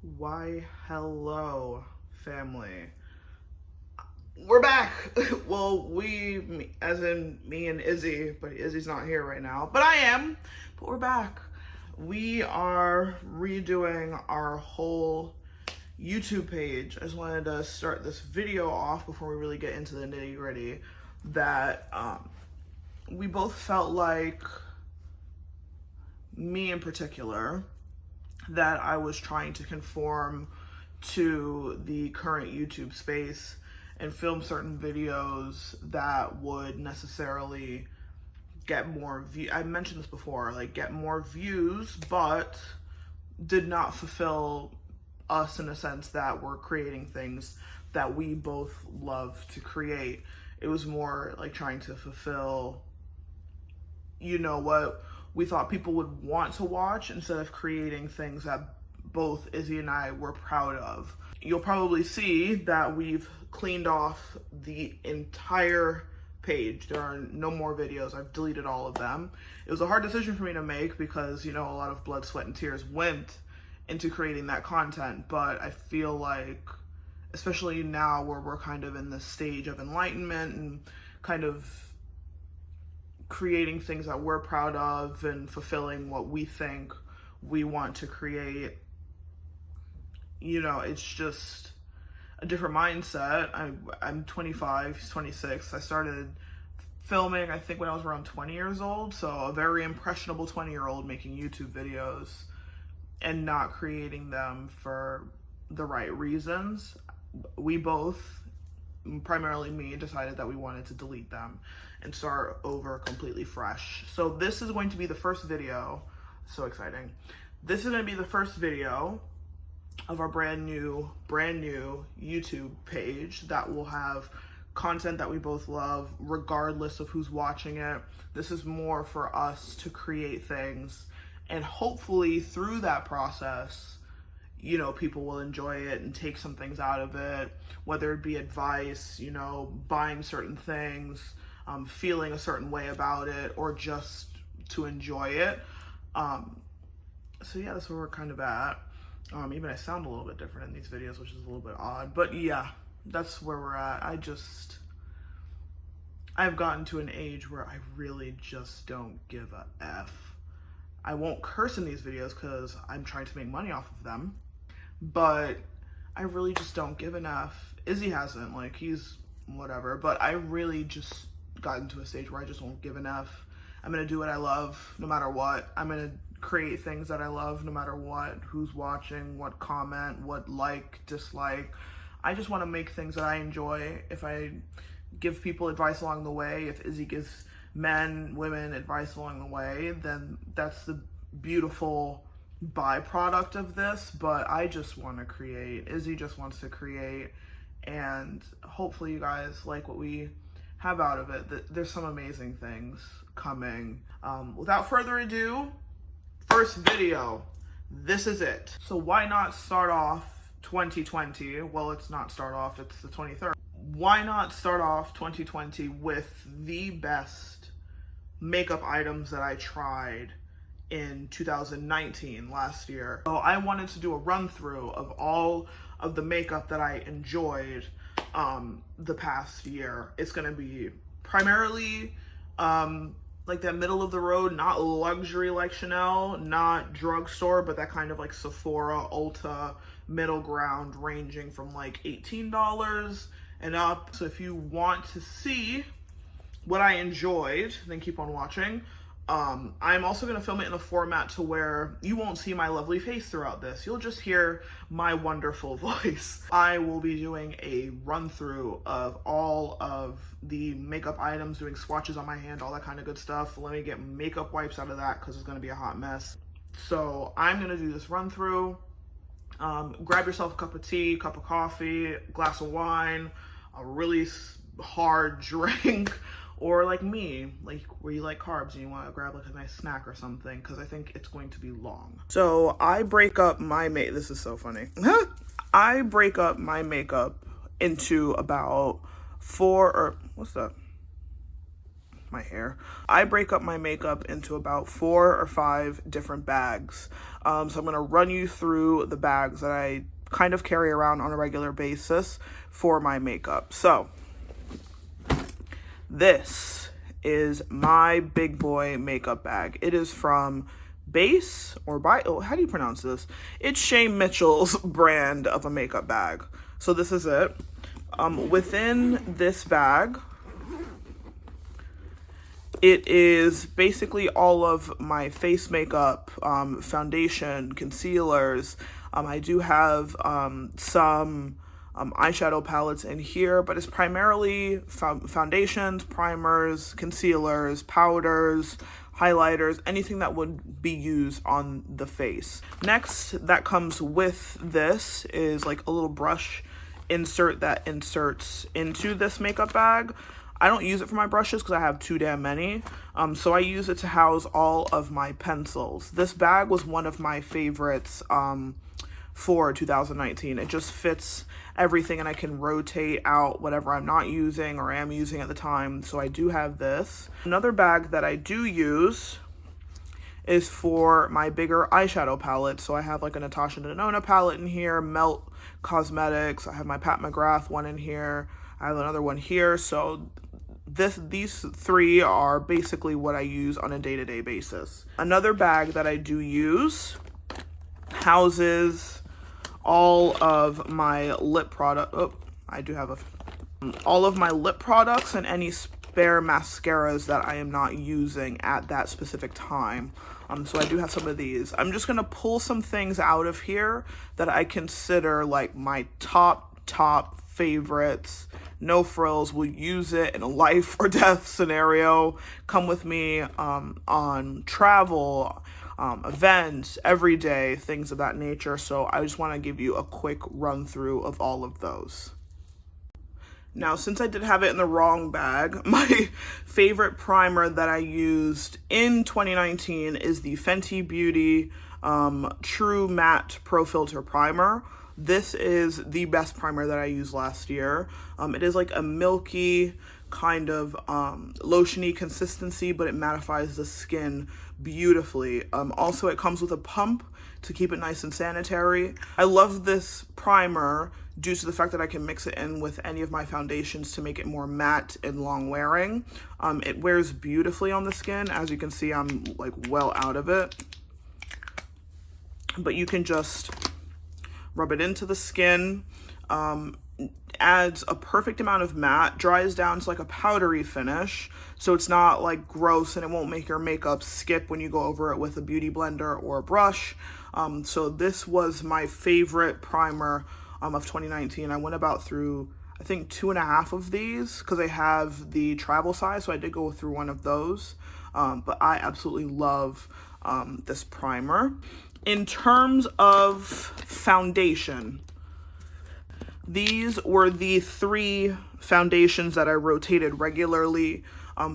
Why, hello, family. We're back. Well, as in me and Izzy, but Izzy's not here right now. But I am. But we're back. We are redoing our whole YouTube page. I just wanted to start this video off before we really get into the nitty gritty. That we both felt like, me in particular, that I was trying to conform to the current YouTube space and film certain videos that would necessarily get more views. I mentioned this before, like get more views, but did not fulfill us in a sense that we're creating things that we both love to create. It was more like trying to fulfill, what we thought people would want to watch instead of creating things that both Izzy and I were proud of. You'll probably see that we've cleaned off the entire page. There are no more videos. I've deleted all of them. It was a hard decision for me to make because, a lot of blood, sweat, and tears went into creating that content. But I feel like, especially now where we're kind of in this stage of enlightenment and kind of creating things that we're proud of and fulfilling what we think we want to create, it's just a different mindset. I'm 25, he's 26. I started filming, I think, when I was around 20 years old. So a very impressionable 20-year-old making YouTube videos and not creating them for the right reasons. We both, primarily me, decided that we wanted to delete them and start over completely fresh. So this is going to be the first video. So exciting. This is going to be the first video of our brand new YouTube page that will have content that we both love regardless of who's watching it. This is more for us to create things, and hopefully through that process, people will enjoy it and take some things out of it, whether it be advice, buying certain things, feeling a certain way about it, or just to enjoy it. So yeah, that's where we're kind of at. Even I sound a little bit different in these videos, which is a little bit odd, but yeah, that's where we're at. I've gotten to an age where I really just don't give a F. I won't curse in these videos because I'm trying to make money off of them, but I really just don't give an F. Izzy hasn't, he's whatever, but I really just gotten to a stage where I just won't give an F. I'm gonna do what I love no matter what. I'm gonna create things that I love no matter what, who's watching, what comment, what dislike. I just want to make things that I enjoy. If I give people advice along the way, if Izzy gives men, women advice along the way, then that's the beautiful byproduct of this. But I just want to create. Izzy just wants to create, and hopefully you guys like what we have out of it. There's some amazing things coming. Without further ado, first video, this is it. So why not start off 2020? Well, it's not start off, it's the 23rd. Why not start off 2020 with the best makeup items that I tried in 2019, last year? So I wanted to do a run through of all of the makeup that I enjoyed the past year. It's gonna be primarily like that middle of the road, not luxury like Chanel, not drugstore, but that kind of like Sephora, Ulta, middle ground, ranging from like $18 and up. So if you want to see what I enjoyed, then keep on watching. I'm also going to film it in a format to where you won't see my lovely face throughout this. You'll just hear my wonderful voice. I will be doing a run through of all of the makeup items, doing swatches on my hand, all that kind of good stuff. Let me get makeup wipes out of that because it's going to be a hot mess. So I'm going to do this run through. Grab yourself a cup of tea, cup of coffee, glass of wine, a really hard drink, or like me, like where you like carbs and you want to grab like a nice snack or something, because I think it's going to be long. So I break up my this is so funny. I break up my makeup into about 4 or what's that? my hair. I break up my makeup into about 4 or 5 different bags. So I'm going to run you through the bags that I kind of carry around on a regular basis for my makeup. So this is my big boy makeup bag. It is from Base or by, oh, how do you pronounce this? It's Shay Mitchell's brand of a makeup bag. So this is it. Within this bag, it is basically all of my face makeup, foundation, concealers. I do have some eyeshadow palettes in here, but it's primarily foundations, primers, concealers, powders, highlighters, anything that would be used on the face. Next, that comes with this is like a little brush insert that inserts into this makeup bag. I don't use it for my brushes because I have too damn many, so I use it to house all of my pencils. This bag was one of my favorites for 2019. It just fits everything and I can rotate out whatever I'm not using or am using at the time, so I do have this. Another bag that I do use is for my bigger eyeshadow palette. So I have like a Natasha Denona palette in here, Melt Cosmetics, I have my Pat McGrath one in here, I have another one here. So these 3 are basically what I use on a day-to-day basis. Another bag that I do use houses all of my lip product. Oh, I do have all of my lip products and any spare mascaras that I am not using at that specific time. So I do have some of these. I'm just gonna pull some things out of here that I consider like my top favorites. No frills, will use it in a life or death scenario. Come with me on travel, events, everyday, things of that nature. So I just want to give you a quick run through of all of those. Now, since I did have it in the wrong bag, my favorite primer that I used in 2019 is the Fenty Beauty True Matte Pro Filter Primer. This is the best primer that I used last year. It is like a milky kind of lotiony consistency, but it mattifies the skin beautifully. Also, it comes with a pump to keep it nice and sanitary. I love this primer due to the fact that I can mix it in with any of my foundations to make it more matte and long wearing. It wears beautifully on the skin. As you can see, I'm like well out of it. But you can just rub it into the skin, adds a perfect amount of matte, dries down to like a powdery finish, so it's not like gross and it won't make your makeup skip when you go over it with a beauty blender or a brush. So this was my favorite primer of 2019. I went about through, I think, 2.5 of these because I have the travel size, so I did go through one of those. But I absolutely love this primer. In terms of foundation, these were the 3 foundations that I rotated regularly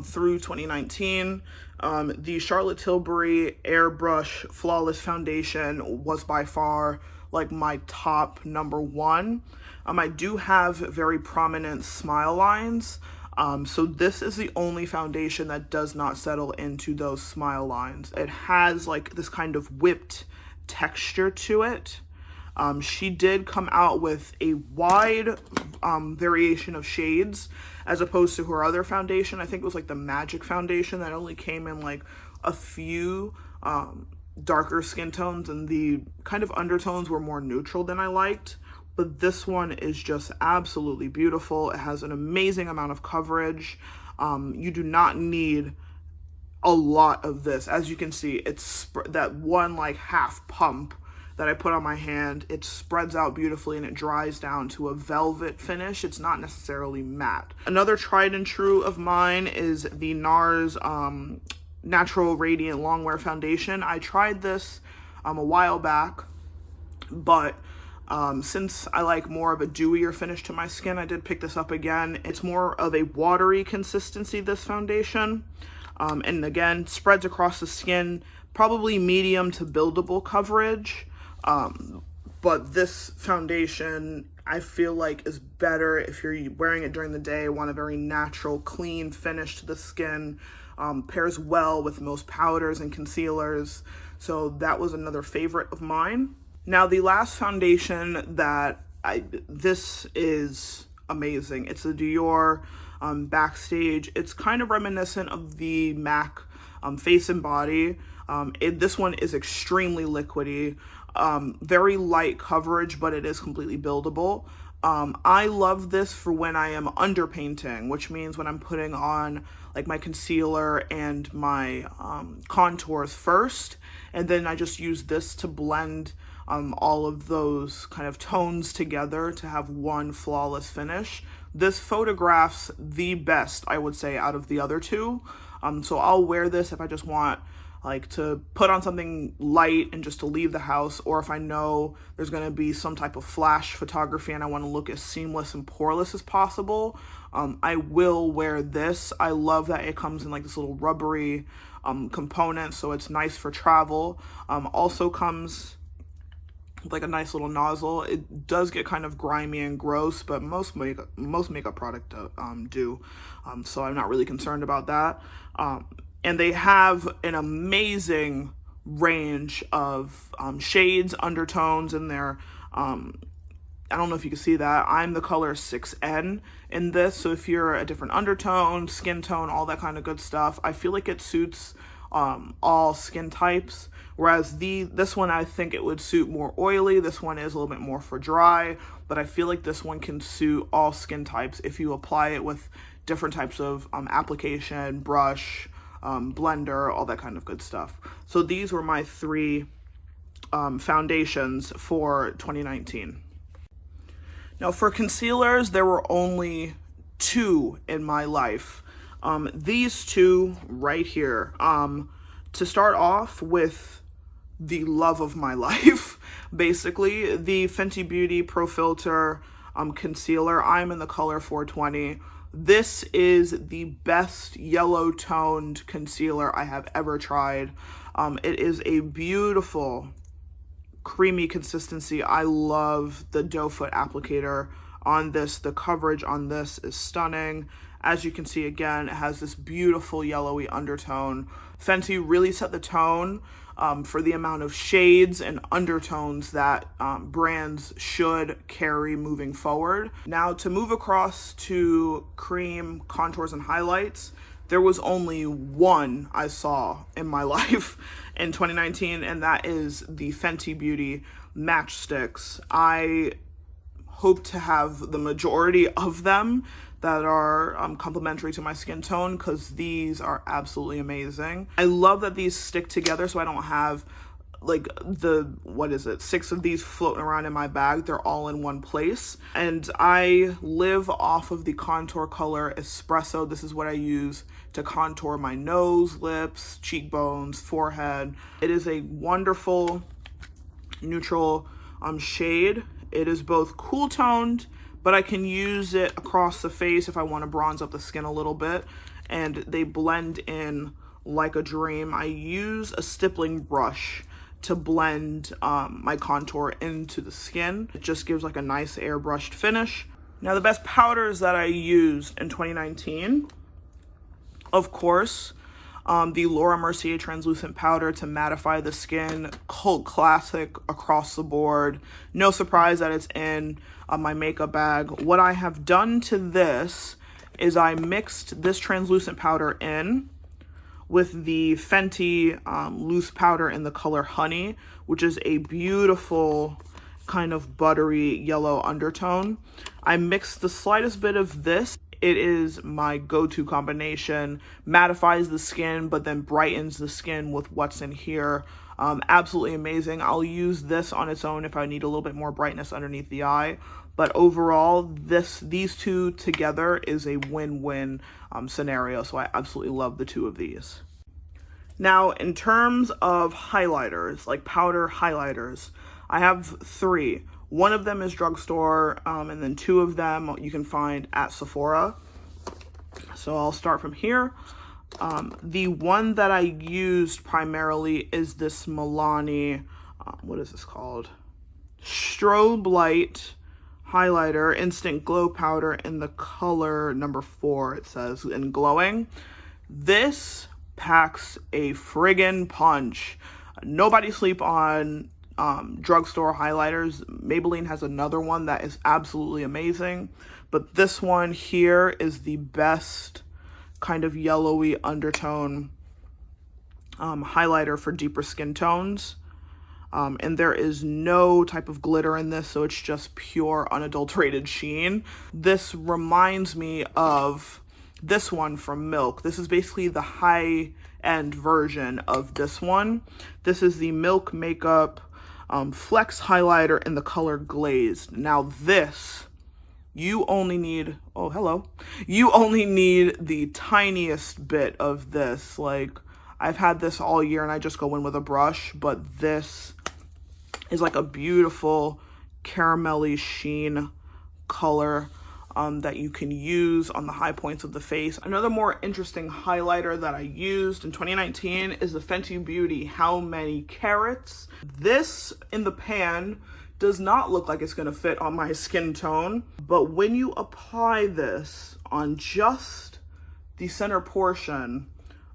through 2019. The Charlotte Tilbury Airbrush Flawless Foundation was by far like my top #1. I do have very prominent smile lines. So this is the only foundation that does not settle into those smile lines. It has like this kind of whipped texture to it. She did come out with a wide variation of shades as opposed to her other foundation. I think it was like the Magic Foundation that only came in like a few darker skin tones, and the kind of undertones were more neutral than I liked. But this one is just absolutely beautiful. It has an amazing amount of coverage. You do not need a lot of this. As you can see, it's that one like half pump that I put on my hand. It spreads out beautifully and it dries down to a velvet finish. It's not necessarily matte. Another tried and true of mine is the NARS Natural Radiant Longwear Foundation. I tried this a while back, but since I like more of a dewier finish to my skin, I did pick this up again. It's more of a watery consistency, this foundation. And again, spreads across the skin, probably medium to buildable coverage. But this foundation I feel like is better if you're wearing it during the day, want a very natural, clean finish to the skin. Pairs well with most powders and concealers. So that was another favorite of mine. Now the last foundation that this is amazing. It's the Dior Backstage. It's kind of reminiscent of the MAC Face and Body. This one is extremely liquidy, very light coverage, but it is completely buildable. I love this for when I am underpainting, which means when I'm putting on like my concealer and my contours first, and then I just use this to blend all of those kind of tones together to have one flawless finish. This photographs the best, I would say, out of the other two. So I'll wear this if I just want like to put on something light and just to leave the house, or if I know there's going to be some type of flash photography and I want to look as seamless and poreless as possible, I will wear this. I love that it comes in like this little rubbery component, so it's nice for travel. Also comes with like a nice little nozzle. It does get kind of grimy and gross, but most makeup product do, so I'm not really concerned about that. And they have an amazing range of shades, undertones in there. I don't know if you can see that. I'm the color 6N in this, so if you're a different undertone, skin tone, all that kind of good stuff, I feel like it suits all skin types. Whereas this one, I think it would suit more oily. This one is a little bit more for dry, but I feel like this one can suit all skin types if you apply it with different types of application, brush, blender, all that kind of good stuff. So these were my three foundations for 2019. Now for concealers, there were only two in my life. These two right here. To start off with the love of my life, basically, the Fenty Beauty Pro Filter concealer. I'm in the color 420. This is the best yellow toned concealer I have ever tried. It is a beautiful creamy consistency. I love the doe foot applicator on this. The coverage on this is stunning. As you can see, again, it has this beautiful yellowy undertone. Fenty really set the tone for the amount of shades and undertones that brands should carry moving forward. Now, to move across to cream, contours, and highlights, there was only one I saw in my life in 2019, and that is the Fenty Beauty Matchsticks. I hope to have the majority of them that are complementary to my skin tone, because these are absolutely amazing. I love that these stick together, so I don't have like the 6 of these floating around in my bag. They're all in one place, and I live off of the contour color Espresso. This is what I use to contour my nose, lips, cheekbones, forehead. It is a wonderful neutral shade. It is both cool toned, but I can use it across the face if I want to bronze up the skin a little bit, and they blend in like a dream. I use a stippling brush to blend my contour into the skin. It just gives like a nice airbrushed finish. Now, the best powders that I used in 2019, of course, the Laura Mercier translucent powder to mattify the skin, cult classic across the board. No surprise that it's in my makeup bag. What I have done to this is I mixed this translucent powder in with the Fenty loose powder in the color Honey, which is a beautiful kind of buttery yellow undertone. I mixed the slightest bit of this. It is my go-to combination. Mattifies the skin, but then brightens the skin with what's in here. Absolutely amazing. I'll use this on its own if I need a little bit more brightness underneath the eye. But overall, these two together is a win-win scenario. So I absolutely love the two of these. Now, in terms of highlighters, like powder highlighters, I have 3. One of them is drugstore, and then 2 of them you can find at Sephora. So I'll start from here. The one that I used primarily is this Milani, what is this called? Strobe Light highlighter, Instant Glow Powder in the color number 4, it says, in glowing. This packs a friggin' punch. Nobody sleep on drugstore highlighters. Maybelline has another one that is absolutely amazing, but this one here is the best kind of yellowy undertone highlighter for deeper skin tones. And there is no type of glitter in this, so it's just pure unadulterated sheen. This reminds me of this one from Milk. This is basically the high-end version of this one. This is the Milk Makeup Flex Highlighter in the color Glazed. Now this, you only need, oh, hello. You only need the tiniest bit of this. Like, I've had this all year and I just go in with a brush, but this is like a beautiful caramelly sheen color that you can use on the high points of the face. Another more interesting highlighter that I used in 2019 is the Fenty Beauty How Many Carats. This in the pan does not look like it's gonna fit on my skin tone, but when you apply this on just the center portion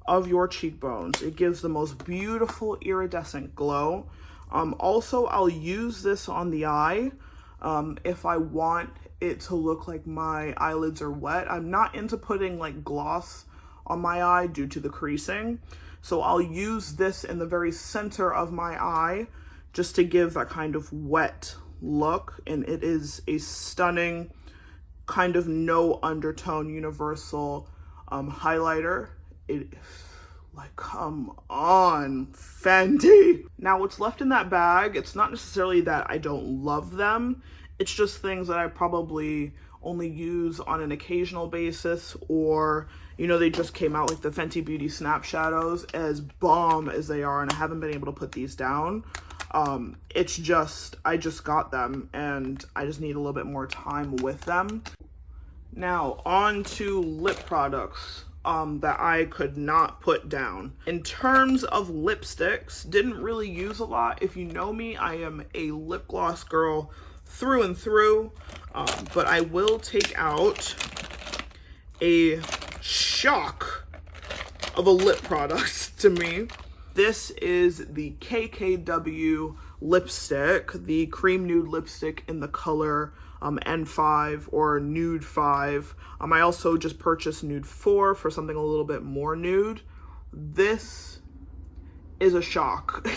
of your cheekbones, it gives the most beautiful iridescent glow. Also, I'll use this on the eye if I want it to look like my eyelids are wet. I'm not into putting like gloss on my eye due to the creasing, so I'll use this in the very center of my eye just to give that kind of wet look, and it is a stunning kind of no undertone universal highlighter. Like, come on, Fenty. Now, what's left in that bag, it's not necessarily that I don't love them. It's just things that I probably only use on an occasional basis, or, you know, they just came out, like the Fenty Beauty Snap Shadows, as bomb as they are, and I haven't been able to put these down. It's just, I just got them, and I just need a little bit more time with them. Now, on to lip products that I could not put down. In terms of lipsticks, didn't really use a lot. If you know me, I am a lip gloss girl through and through, but I will take out a shock of a lip product to me. This is the KKW lipstick, the cream nude lipstick in the color N5 or Nude 5. I also just purchased Nude 4 for something a little bit more nude. This is a shock.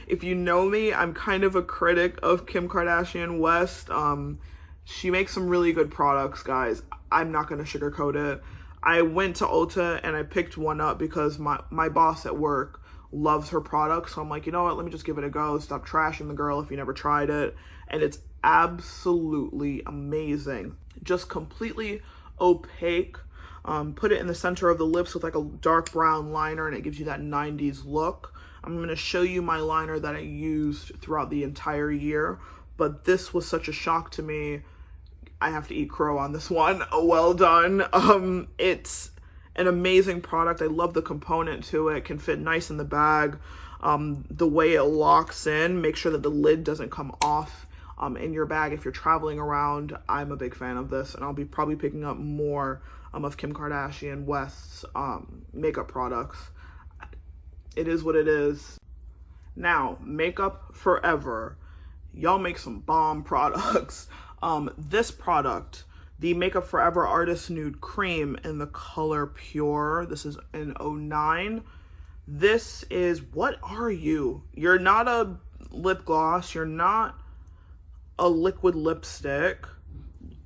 If you know me, I'm kind of a critic of Kim Kardashian West. She makes some really good products, guys. I'm not gonna sugarcoat it. I went to Ulta and I picked one up because my boss at work loves her products. So I'm like, you know what, let me just give it a go. Stop trashing the girl if you never tried it. And it's absolutely amazing. Just completely opaque. Put it in the center of the lips with like a dark brown liner, and it gives you that 90s look. I'm going to show you my liner that I used throughout the entire year, but this was such a shock to me. I have to eat crow on this one. Well done. It's an amazing product. I love the component to it. Can fit nice in the bag. The way it locks in, make sure that the lid doesn't come off in your bag if you're traveling around. I'm a big fan of this, and I'll be probably picking up more of Kim Kardashian West's makeup products. It is what it is. Now, Makeup Forever. Y'all make some bomb products. This product, the Makeup Forever Artist Nude Cream in the color Pure. This is in 09. This is, what are you? You're not a lip gloss. You're not a liquid lipstick.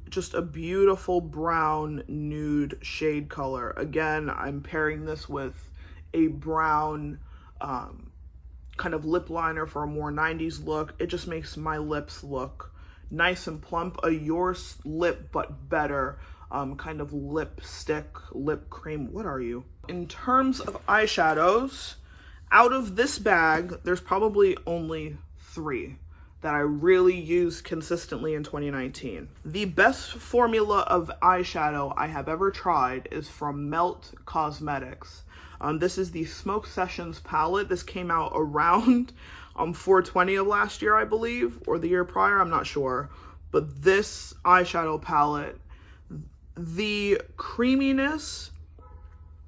Just a beautiful brown nude shade color. Again, I'm pairing this with a brown kind of lip liner for a more 90s look. It just makes my lips look nice and plump. A Yours Lip But Better kind of lipstick, lip cream. What are you? In terms of eyeshadows, out of this bag, there's probably only 3 that I really used consistently in 2019. The best formula of eyeshadow I have ever tried is from Melt Cosmetics. This is the Smoke Sessions palette. This came out around 4/20 of last year, I believe, or the year prior, I'm not sure. but this eyeshadow palette, the creaminess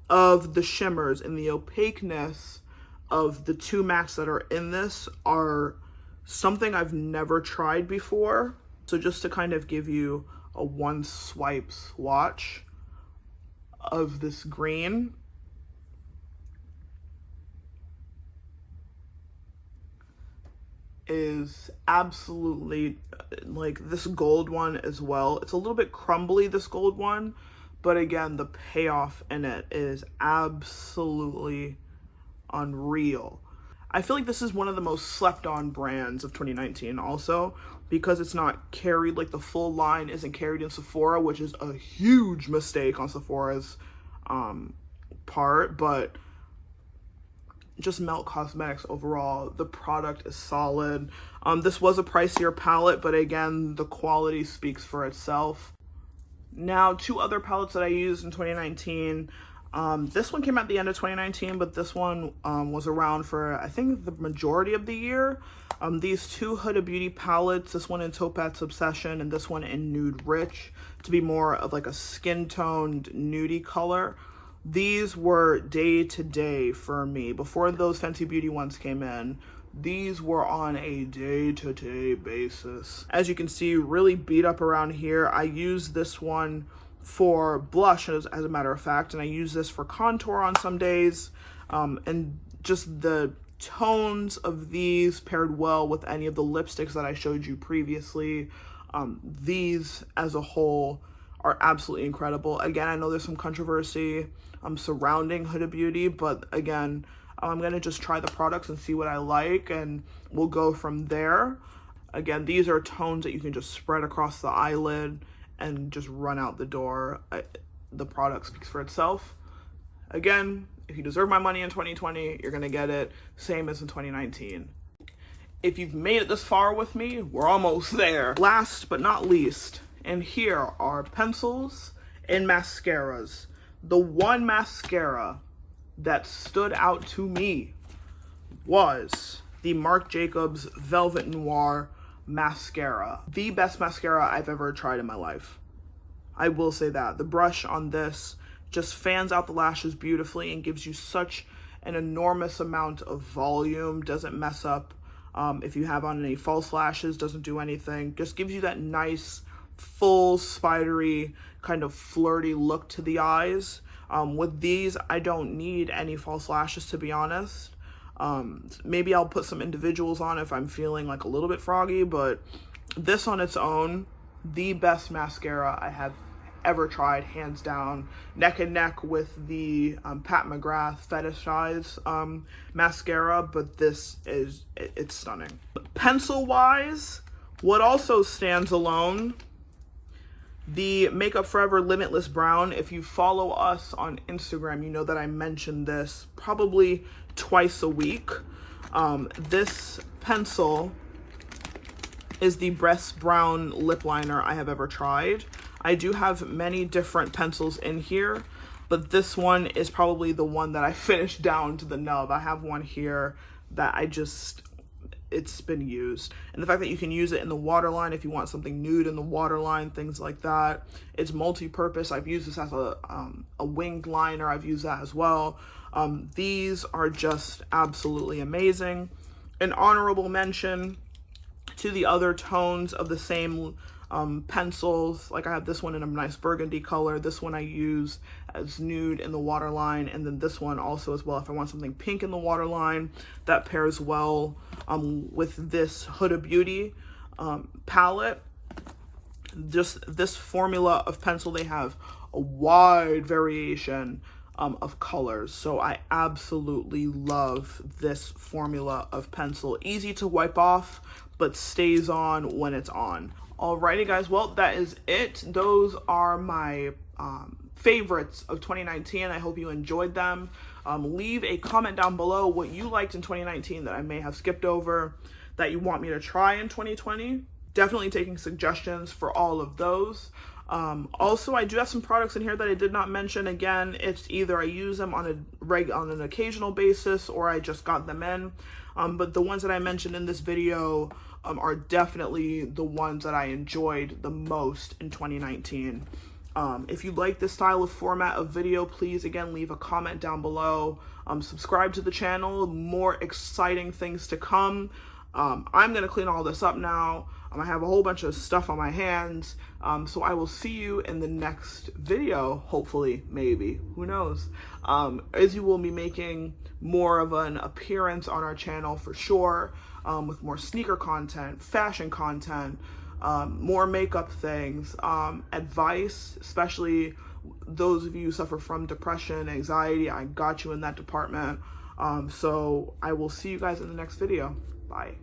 of the shimmers and the opaqueness of the two mattes that are in this are something I've never tried before. So just to kind of give you a one swipe swatch of this green, is absolutely like this gold one as well. It's a little bit crumbly, this gold one, but again, the payoff in it is absolutely unreal. I feel like this is one of the most slept on brands of 2019 also, because it's not carried, like the full line isn't carried in Sephora, which is a huge mistake on Sephora's part, but just Melt Cosmetics overall, the product is solid. This was a pricier palette, but again, the quality speaks for itself. Now, two other palettes that I used in 2019. This one came out at the end of 2019, but this one was around for, I think, the majority of the year. These two Huda Beauty palettes, this one in Topaz Obsession and this one in Nude Rich, to be more of like a skin-toned nudie color. These were day to day for me. Before those Fenty Beauty ones came in, these were on a day-to-day basis. As you can see, really beat up around here. I use this one for blush as a matter of fact, and I use this for contour on some days, and just the tones of these paired well with any of the lipsticks that I showed you previously. These as a whole are absolutely incredible. Again, I know there's some controversy surrounding Huda Beauty, but again, I'm gonna just try the products and see what I like, and we'll go from there. Again, these are tones that you can just spread across the eyelid and just run out the door. The product speaks for itself. Again, if you deserve my money in 2020, you're gonna get it, same as in 2019. If you've made it this far with me, we're almost there. Last but not least, and here are pencils and mascaras. The one mascara that stood out to me was the Marc Jacobs Velvet Noir mascara. The best mascara I've ever tried in my life. I will say that. The brush on this just fans out the lashes beautifully and gives you such an enormous amount of volume. Doesn't mess up if you have on any false lashes, doesn't do anything. Just gives you that nice, full, spidery, kind of flirty look to the eyes. With these, I don't need any false lashes, to be honest. Maybe I'll put some individuals on if I'm feeling like a little bit froggy, but this on its own, the best mascara I have ever tried, hands down, neck and neck with the Pat McGrath Fetish Eyes mascara, but this is, it's stunning. Pencil wise, what also stands alone, the Makeup Forever Limitless Brown. If you follow us on Instagram, you know that I mentioned this probably twice a week. This pencil is the best brown lip liner I have ever tried. I do have many different pencils in here, but this one is probably the one that I finished down to the nub. I have one here that it's been used. And the fact that you can use it in the waterline if you want something nude in the waterline, things like that. It's multi-purpose. I've used this as a winged liner. I've used that as well. These are just absolutely amazing. An honorable mention to the other tones of the same pencils. Like I have this one in a nice burgundy color. This one I use as nude in the waterline, and then this one also as well if I want something pink in the waterline. That pairs well with this Huda Beauty palette. Just this formula of pencil, they have a wide variation of colors, so I absolutely love this formula of pencil. Easy to wipe off, but stays on when it's on. Alrighty guys, well that is it. Those are my favorites of 2019. I hope you enjoyed them. Leave a comment down below what you liked in 2019 that I may have skipped over that you want me to try in 2020. Definitely taking suggestions for all of those. Also, I do have some products in here that I did not mention. Again, it's either I use them on an occasional basis or I just got them in. But the ones that I mentioned in this video are definitely the ones that I enjoyed the most in 2019. If you like this style of format of video, please again leave a comment down below. Subscribe to the channel, more exciting things to come. I'm gonna clean all this up now. I have a whole bunch of stuff on my hands, so I will see you in the next video, hopefully, maybe, who knows. Izzy will be making more of an appearance on our channel for sure, with more sneaker content, fashion content, more makeup things, advice, especially those of you who suffer from depression, anxiety. I got you in that department. So I will see you guys in the next video. Bye.